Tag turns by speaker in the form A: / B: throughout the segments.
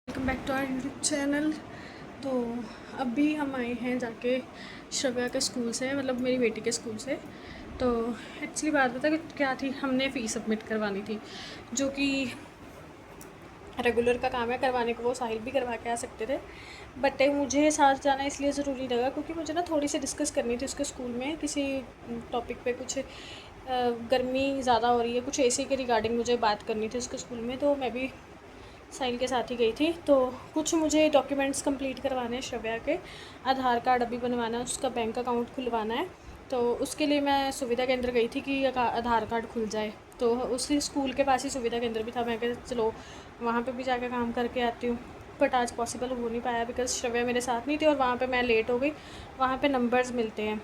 A: Welcome back to our YouTube channel. तो अभी हम आए हैं जाके श्रव्या के स्कूल से, मतलब मेरी बेटी के स्कूल से। तो एक्चुअली बात बता कि क्या थी, हमने फ़ीस सबमिट करवानी थी, जो कि रेगुलर का काम है करवाने को। वो साहिल भी करवा के आ सकते थे, बट मुझे साथ जाना इसलिए ज़रूरी लगा क्योंकि मुझे ना थोड़ी सी डिस्कस करनी थी उसके स्कूल में किसी टॉपिक पे। कुछ गर्मी ज़्यादा हो रही है, कुछ एसी के रिगार्डिंग मुझे बात करनी थी उसके स्कूल में। तो मैं भी साहिल के साथ ही गई थी। तो कुछ मुझे डॉक्यूमेंट्स कंप्लीट करवाने हैं श्रव्या के। आधार कार्ड अभी बनवाना है, उसका बैंक अकाउंट खुलवाना है। तो उसके लिए मैं सुविधा केंद्र गई थी कि आधार कार्ड खुल जाए। तो उसी स्कूल के पास ही सुविधा केंद्र भी था। मैं कहा चलो वहाँ पे भी जाकर काम करके आती हूँ, बट आज पॉसिबल हो नहीं पाया बिकॉज श्रव्या मेरे साथ नहीं थी और वहाँ पे मैं लेट हो गई। वहाँ पे नंबर्स मिलते हैं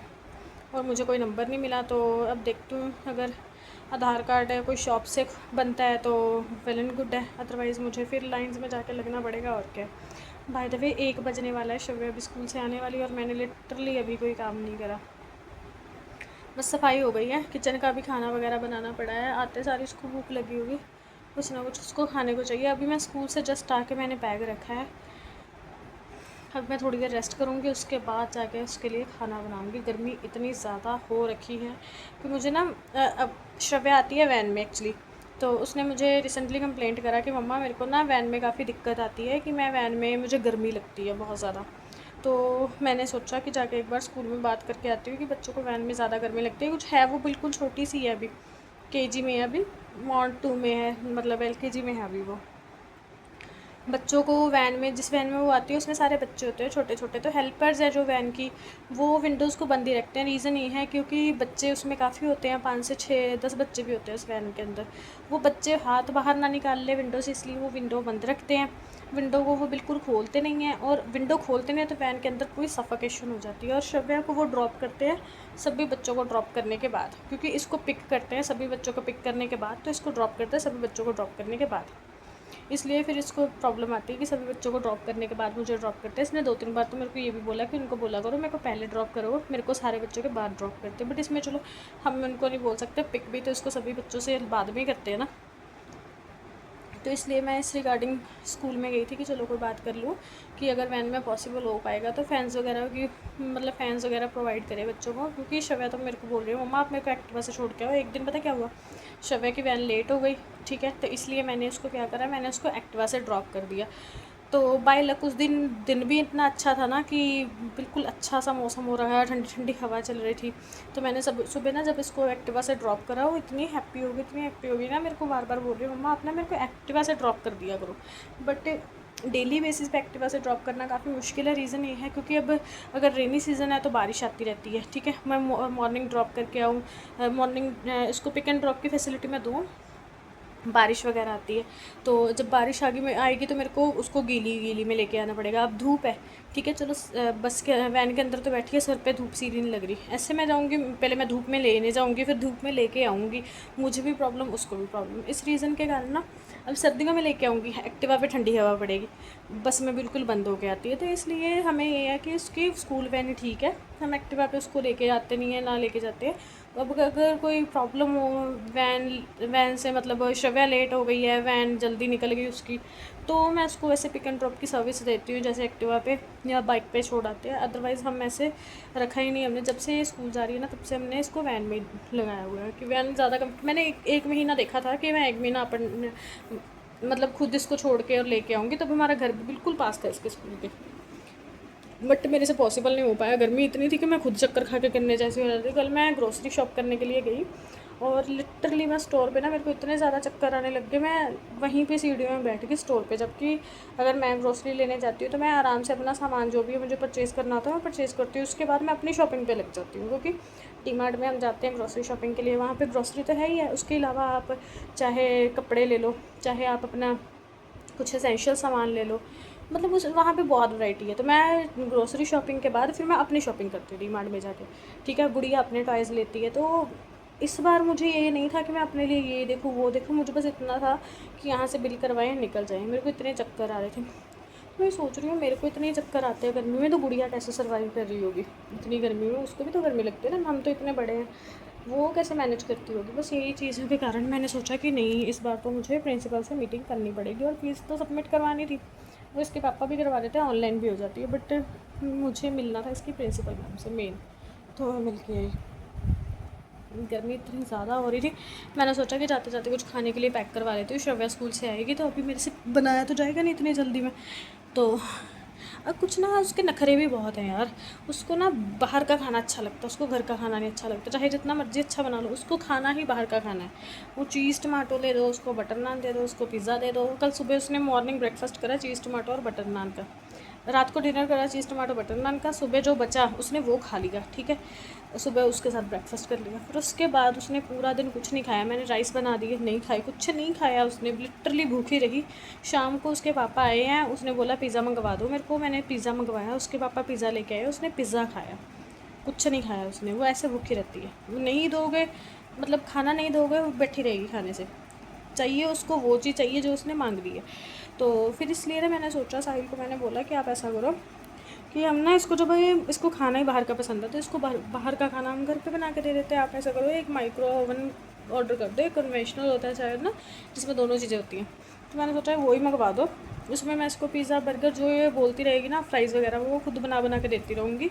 A: और मुझे कोई नंबर नहीं मिला। तो अब देखती हूँ, अगर आधार कार्ड है कोई शॉप से बनता है तो वेल एंड गुड है, अदरवाइज़ मुझे फिर लाइंस में जाके लगना पड़ेगा। और क्या, बाय द वे 1 बजने वाला है, श्रव्या अभी स्कूल से आने वाली है और मैंने लिटरली अभी कोई काम नहीं करा। बस सफाई हो गई है, किचन का भी खाना वगैरह बनाना पड़ा है। आते सारी उसको भूख लगी होगी, कुछ ना कुछ उसको खाने को चाहिए। अभी मैं स्कूल से जस्ट आके मैंने बैग रखा है, अब मैं थोड़ी देर रेस्ट करूँगी, उसके बाद जाके उसके लिए खाना बनाऊँगी। गर्मी इतनी ज़्यादा हो रखी है कि मुझे ना अब श्रव्या आती है वैन में एक्चुअली। तो उसने मुझे रिसेंटली कंप्लेंट करा कि मम्मा मेरे को ना वैन में काफ़ी दिक्कत आती है, कि मैं वैन में मुझे गर्मी लगती है बहुत ज़्यादा। तो मैंने सोचा कि जाके एक बार स्कूल में बात करके आती हूँ कि बच्चों को वैन में ज़्यादा गर्मी लगती है। कुछ है, वो बिल्कुल छोटी सी है, अभी केजी में है, अभी मॉड 2 में है, मतलब एलकेजी में है अभी वो। बच्चों को वैन में, जिस वैन में वो आती है उसमें सारे बच्चे होते हैं छोटे छोटे। तो हेल्पर्स है जो वैन की, वो विंडोज़ को बंद ही रखते हैं। रीज़न ये है क्योंकि बच्चे उसमें काफ़ी होते हैं, 5 से 6 10 बच्चे भी होते हैं उस वैन के अंदर। वो बच्चे हाथ बाहर ना निकाल ले विंडो से, इसलिए वो विंडो बंद रखते हैं। विंडो को वो बिल्कुल खोलते नहीं हैं, और विंडो खोलते नहीं तो वैन के अंदर पूरी सफोकेशन हो जाती है। और श्रव्या को वो ड्रॉप करते हैं सभी बच्चों को ड्रॉप करने के बाद, क्योंकि इसको पिक करते हैं सभी बच्चों को पिक करने के बाद, तो इसको ड्रॉप करते हैं सभी बच्चों को ड्रॉप करने के बाद। इसलिए फिर इसको प्रॉब्लम आती है कि सभी बच्चों को ड्रॉप करने के बाद मुझे ड्रॉप करते हैं। इसने 2-3 बार तो मेरे को ये भी बोला कि उनको बोला करो मेरे को पहले ड्रॉप करो, मेरे को सारे बच्चों के बाद ड्रॉप करते हैं। बट इसमें चलो हम उनको नहीं बोल सकते, पिक भी तो इसको सभी बच्चों से बाद में करते हैं ना। तो इसलिए मैं इस रिगार्डिंग स्कूल में गई थी कि चलो कोई बात कर लूँ कि अगर वैन में पॉसिबल हो पाएगा तो फैंस वगैरह की, मतलब फ़ैन्स वगैरह प्रोवाइड करें बच्चों को। क्योंकि श्रव्या तो मेरे को बोल रही है मम्मा आप मेरे को एक्टिवा से छोड़ के आओ। एक दिन पता क्या हुआ, श्रव्या की वैन लेट हो गई, ठीक है, तो इसलिए मैंने उसको क्या करा, मैंने उसको एक्टिवा से ड्रॉप कर दिया। तो बाय लक उस दिन दिन भी इतना अच्छा था ना कि बिल्कुल अच्छा सा मौसम हो रहा है, ठंडी ठंडी हवा चल रही थी। तो मैंने सब सुबह ना जब इसको एक्टिवा से ड्रॉप करा, वो इतनी हैप्पी होगी, इतनी हैप्पी होगी ना, मेरे को बार बार बोल रही है मम्मा आप ना मेरे को एक्टिवा से ड्रॉप कर दिया करो। बट डेली बेसिस पे एक्टिवा से ड्रॉप करना काफ़ी मुश्किल है। रीज़न ये है क्योंकि अब अगर रेनी सीज़न है तो बारिश आती रहती है, ठीक है। मैं मॉर्निंग ड्रॉप करके आऊँ, मॉर्निंग इसको पिक एंड ड्रॉप की फैसिलिटी मैं दूँ, बारिश वगैरह आती है। तो जब बारिश आएगी तो मेरे को उसको गीली गीली में लेके आना पड़ेगा। अब धूप है, ठीक है, चलो बस के वैन के अंदर तो बैठी है, सर पे धूप सीधी नहीं लग रही। ऐसे मैं जाऊँगी, पहले मैं धूप में लेने जाऊँगी, फिर धूप में लेके आऊँगी, मुझे भी प्रॉब्लम उसको भी प्रॉब्लम। इस रीज़न के कारण ना अब सर्दियों में लेके आऊँगी एक्टिवा पे, ठंडी हवा पड़ेगी, बस में बिल्कुल बंद होके आती है। तो इसलिए हमें ये है कि उसकी स्कूल वैन ही ठीक है, हम एक्टिवा पे उसको लेके जाते नहीं है, ना लेके जाते हैं। तो अब अगर कोई प्रॉब्लम हो वैन वैन से, मतलब श्रव्या लेट हो गई है, वैन जल्दी निकल गई उसकी, तो मैं उसको वैसे पिक एंड ड्रॉप की सर्विस देती हूँ, जैसे एक्टिवा पे या बाइक पे छोड़ आते हैं। अदरवाइज़ हम ऐसे रखा ही नहीं हमने, जब से ये स्कूल जा रही है ना तब से हमने इसको वैन में लगाया हुआ है कि वैन ज़्यादा कम। मैंने एक महीना देखा था कि मैं 1 महीना अपन मतलब खुद इसको छोड़ के और लेके आऊँगी, तब हमारा घर भी बिल्कुल पास था इसके स्कूल के। बट मेरे से पॉसिबल नहीं हो पाया, गर्मी इतनी थी कि मैं खुद चक्कर खा के करने जैसी हो जाती। कल मैं ग्रोसरी शॉप करने के लिए गई और लिटरली मैं स्टोर पे ना, मेरे को इतने ज़्यादा चक्कर आने लग गए, मैं वहीं पे सीढ़ियों में बैठ गई स्टोर पे। जबकि अगर मैं ग्रोसरी लेने जाती हूँ तो मैं आराम से अपना सामान जो भी है मुझे परचेज़ करना होता है मैं परचेज़ करती हूँ, उसके बाद मैं अपनी शॉपिंग पे लग जाती हूँ। क्योंकि डी मार्ट में हम जाते हैं ग्रोसरी शॉपिंग के लिए, वहाँ पर ग्रोसरी तो है ही है, उसके अलावा आप चाहे कपड़े ले लो, चाहे आप अपना कुछ एसेंशियल सामान ले लो, मतलब उस वहाँ पे बहुत वैरायटी है। तो मैं ग्रोसरी शॉपिंग के बाद फिर मैं अपनी शॉपिंग करती हूँ डी मार्ट में जाके, ठीक है। गुड़िया अपने टॉयज़ लेती है, तो इस बार मुझे ये नहीं था कि मैं अपने लिए ये देखूँ वो देखूँ, मुझे बस इतना था कि यहाँ से बिल करवाएं निकल जाएँ। मेरे को इतने चक्कर आ रहे थे, तो मैं सोच रही हूँ मेरे को इतने चक्कर आते हैं गर्मी में, तो गुड़िया कैसे सर्वाइव कर रही होगी इतनी गर्मी में। उसको भी तो गर्मी लगती है ना, हम तो इतने बड़े हैं, वो कैसे मैनेज करती होगी। बस यही चीज़ों के कारण मैंने सोचा कि नहीं, इस बार तो मुझे प्रिंसिपल से मीटिंग करनी पड़ेगी और फीस तो सबमिट करवानी थी। वो इसके पापा भी करवा देते हैं, ऑनलाइन भी हो जाती है, बट मुझे मिलना था इसकी प्रिंसिपल मैम से मेन, तो मैं मिल के आई। गर्मी इतनी ज़्यादा हो रही थी, मैंने सोचा कि जाते जाते कुछ खाने के लिए पैक करवा लेती हूँ, श्रव्या स्कूल से आएगी तो अभी मेरे से बनाया तो जाएगा नहीं इतनी जल्दी में। तो अब कुछ ना उसके नखरे भी बहुत हैं यार, उसको ना बाहर का खाना अच्छा लगता है, उसको घर का खाना नहीं अच्छा लगता, चाहे जितना मर्जी अच्छा बना लो, उसको खाना ही बाहर का खाना है। वो चीज़ टमाटो दे दो उसको, बटर नान दे दो उसको, पिज़्ज़ा दे दो। कल सुबह उसने मॉर्निंग ब्रेकफास्ट करा चीज़ टमाटो और बटर नान का, रात को डिनर करा चीज़ टमाटो बटर नान का, सुबह जो बचा उसने वो खा लिया, ठीक है, सुबह उसके साथ ब्रेकफास्ट कर लिया। फिर उसके बाद उसने पूरा दिन कुछ नहीं खाया, मैंने राइस बना दिए, नहीं खाई, कुछ नहीं खाया उसने, लिटरली भूखी रही। शाम को उसके पापा आए हैं, उसने बोला पिज़्ज़ा मंगवा दो मेरे को, मैंने पिज़्ज़ा मंगवाया, उसके पापा पिज़्ज़ा लेके आए, उसने पिज़्ज़ा खाया, कुछ नहीं खाया उसने। वो ऐसे भूखी रहती है, नहीं दोगे मतलब खाना नहीं दोगे वो बैठी रहेगी खाने से, चाहिए उसको वो चीज़ चाहिए जो उसने मांग ली है। तो फिर इसलिए ना मैंने सोचा, साहिल को मैंने बोला कि आप ऐसा करो कि हम ना इसको, जो भाई इसको खाना ही बाहर का पसंद है तो इसको बाहर का खाना हम घर पे बना के दे देते हैं। आप ऐसा करो, एक माइक्रो ओवन ऑर्डर कर दो, एक कन्वेंशनल होता है शायद ना, जिसमें दोनों चीज़ें होती हैं। तो मैंने सोचा वही मंगवा दो, उसमें मैं इसको पिज़्ज़ा बर्गर जो ये बोलती रहेगी ना, फ्राइज़ वगैरह वो खुद बना के देती रहूँगी।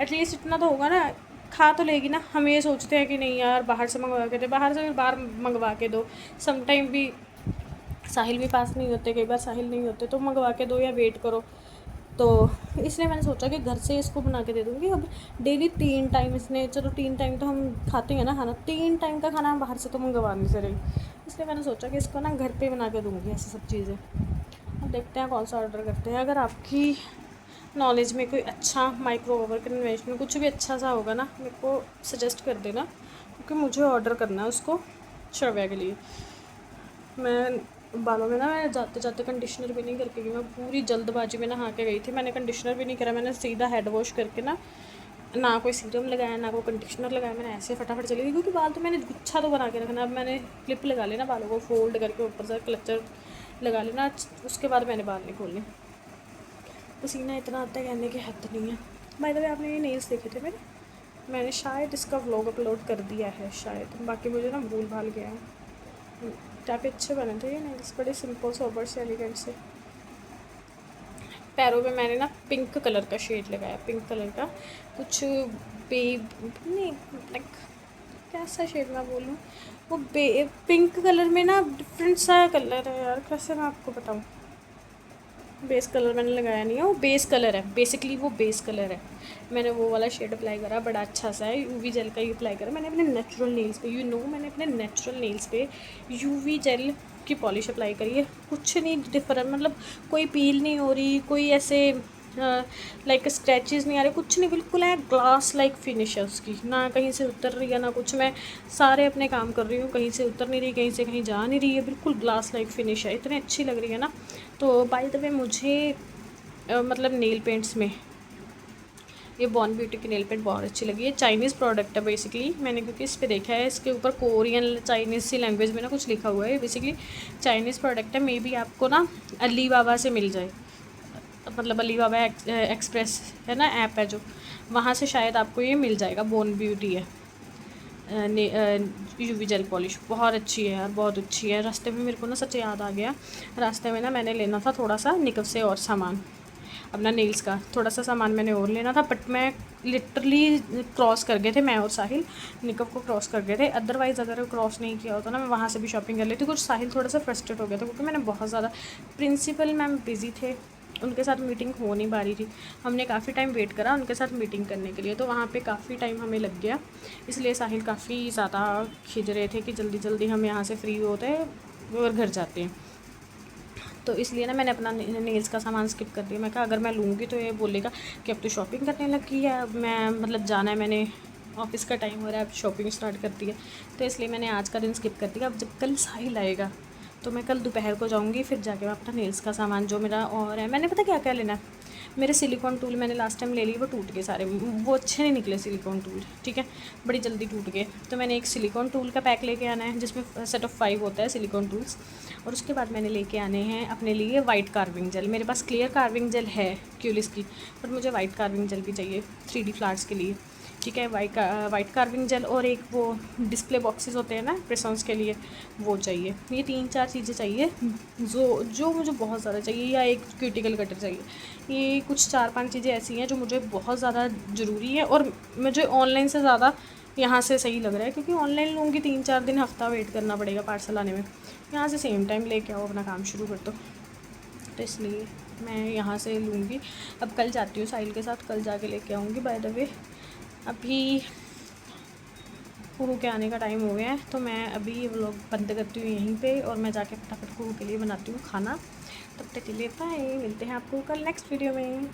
A: एटलीस्ट इतना तो होगा ना, खा तो लेगी ना। हम ये सोचते हैं कि नहीं यार बाहर से मंगवा के दे, बाहर से फिर बाहर मंगवा के दो, समटाइम भी साहिल भी पास नहीं होते, कई बार साहिल नहीं होते, तो मंगवा के दो या वेट करो। तो इसलिए मैंने सोचा कि घर से इसको बना के दे दूँगी। अब डेली 3 टाइम इसने, चलो 3 टाइम तो हम खाते हैं ना खाना, 3 टाइम का खाना हम बाहर से तो मंगवा नहीं से रही, इसलिए मैंने सोचा कि इसको ना घर पे बना के दूँगी ऐसी सब चीज़ें। अब देखते हैं कौन सा ऑर्डर करते हैं। अगर आपकी नॉलेज में कोई अच्छा माइक्रो ओवन कन्वेंशनल कुछ भी अच्छा सा होगा ना, मेरे को सजेस्ट कर देना, क्योंकि मुझे ऑर्डर करना है उसको श्रव्या के लिए। मैं बालों में ना, मैं जाते जाते कंडीशनर भी नहीं करके गई, मैं पूरी जल्दबाजी में नहा के गई थी, मैंने कंडीशनर भी नहीं करा, मैंने सीधा हेड वॉश करके ना कोई सीरम लगाया ना कोई कंडीशनर लगाया, मैंने ऐसे फटाफट चली गई, क्योंकि बाल तो मैंने गुच्छा तो बना के रखना। अब मैंने क्लिप लगा लेना, बालों को फोल्ड करके ऊपर से क्लचर लगा लेना, उसके बाद मैंने बाल नहीं खोलने। पसीना इतना आता है कहने की हद नहीं है। बाय द वे आपने ये नेल्स देखे थे मेरे, मैंने शायद इसका व्लॉग अपलोड कर दिया है शायद, बाकी मुझे ना भूल भाल गया है। काफ़ी अच्छे बने थे ये नेल्स, बड़े सिंपल सोबर से एलिगेंट से। पैरों में मैंने ना पिंक कलर का शेड लगाया, पिंक कलर का कुछ नहीं लाइक कैसा शेड मैं बोलूँ, वो पिंक कलर में ना डिफरेंट सा कलर है यार, कैसे मैं आपको बताऊँ। बेस कलर मैंने लगाया नहीं है, वो बेस कलर है, बेसिकली वो बेस कलर है। मैंने वो वाला शेड अप्लाई करा, बड़ा अच्छा सा है, यूवी जेल का ही अप्लाई करा मैंने अपने नेचुरल नेल्स पे। मैंने अपने नेचुरल नेल्स पे यूवी जेल की पॉलिश अप्लाई करी है, कुछ नहीं डिफरेंट, मतलब कोई पील नहीं हो रही, कोई ऐसे लाइक स्क्रैचेस नहीं आ रहे, कुछ नहीं, बिल्कुल है ग्लास लाइक फिनिश है उसकी, ना कहीं से उतर रही है ना कुछ। मैं सारे अपने काम कर रही हूँ, कहीं से उतर नहीं रही, कहीं से कहीं जा नहीं रही है, बिल्कुल ग्लास लाइक फिनिश है, इतनी अच्छी लग रही है ना। तो बाय द वे मुझे मतलब नेल पेंट्स में ये बॉर्न ब्यूटी की नेल पेंट बहुत अच्छी लगी है। चाइनीज़ प्रोडक्ट है बेसिकली, मैंने क्योंकि इस पर देखा है, इसके ऊपर कोरियन चाइनीज़ सी लैंग्वेज में ना कुछ लिखा हुआ है, बेसिकली चाइनीज़ प्रोडक्ट है। मे बी आपको ना अली बाबा से मिल जाए, मतलब अली बाबा एक्सप्रेस है ना ऐप है जो, वहाँ से शायद आपको ये मिल जाएगा। बॉर्न ब्यूटी है यूवी जेल पॉलिश, बहुत अच्छी है यार, बहुत अच्छी है। रास्ते में मेरे को ना सच याद आ गया, रास्ते में ना मैंने लेना था थोड़ा सा निकव से और सामान, अपना नेल्स का थोड़ा सा सामान मैंने और लेना था, बट मैं लिटरली क्रॉस कर गए थे, मैं और साहिल निकव को क्रॉस कर गए थे। अदरवाइज़ अगर क्रॉस नहीं किया होता ना, मैं वहाँ से भी शॉपिंग कर लेती। कुछ साहिल थोड़ा सा फ्रस्ट्रेट हो गया था, क्योंकि मैंने बहुत ज़्यादा, प्रिंसिपल मैम बिज़ी थे, उनके साथ मीटिंग हो नहीं पा रही थी, हमने काफ़ी टाइम वेट करा उनके साथ मीटिंग करने के लिए, तो वहाँ पे काफ़ी टाइम हमें लग गया। इसलिए साहिल काफ़ी ज़्यादा खिंच रहे थे कि जल्दी जल्दी हम यहाँ से फ्री होते हैं और घर जाते हैं। तो इसलिए ना मैंने अपना नेल्स का सामान स्किप कर दिया। मैं कहा अगर मैं लूँगी तो ये बोलेगा कि अब तो शॉपिंग करने लगी है, अब मैं मतलब जाना है, मैंने ऑफिस का टाइम हो रहा है, अब शॉपिंग स्टार्ट कर दी है। तो इसलिए मैंने आज का दिन स्किप कर दिया। अब जब कल साहिल आएगा तो मैं कल दोपहर को जाऊँगी, फिर जाके मैं अपना नेल्स का सामान जो मेरा और है, मैंने पता क्या क्या लेना है। मेरे सिलिकॉन टूल मैंने लास्ट टाइम ले लिए, वो टूट गए सारे, वो अच्छे नहीं निकले सिलिकॉन टूल, ठीक है, बड़ी जल्दी टूट गए। तो मैंने एक सिलिकॉन टूल का पैक लेके आना है, जिसमें सेट ऑफ 5 होता है सिलिकॉन टूल्स। और उसके बाद मैंने लेके आने हैं अपने लिए वाइट कार्विंग जेल। मेरे पास क्लियर कार्विंग जेल है क्यूलिस की, बट मुझे वाइट कार्विंग जेल भी चाहिए 3D फ्लावर्स के लिए। ठीक है। वाइट कार्विंग जेल और एक वो डिस्प्ले बॉक्सेस होते हैं ना प्रेसॉन्स के लिए, वो चाहिए। ये 3-4 चीज़ें चाहिए जो मुझे बहुत ज़्यादा चाहिए, या एक क्यूटिकल कटर चाहिए। ये कुछ 4-5 चीज़ें ऐसी हैं जो मुझे बहुत ज़्यादा ज़रूरी है, और मुझे ऑनलाइन से ज़्यादा यहाँ से सही लग रहा है, क्योंकि ऑनलाइन लूँगी 3-4 दिन, हफ्ता वेट करना पड़ेगा पार्सल आने में। यहाँ से सेम टाइम लेके आओ, अपना काम शुरू कर दो। तो इसलिए मैं यहाँ से लूँगी। अब कल जाती हूँ साहिल के साथ, कल जाके लेके आऊँगी। बाय द वे अभी कुहू के आने का टाइम हो गया है, तो मैं अभी ये व्लॉग बंद करती हूँ यहीं पे, और मैं जाके फटाफट कुहू के लिए बनाती हूँ खाना। तब तक के लिए बाय, मिलते हैं आपको कल नेक्स्ट वीडियो में।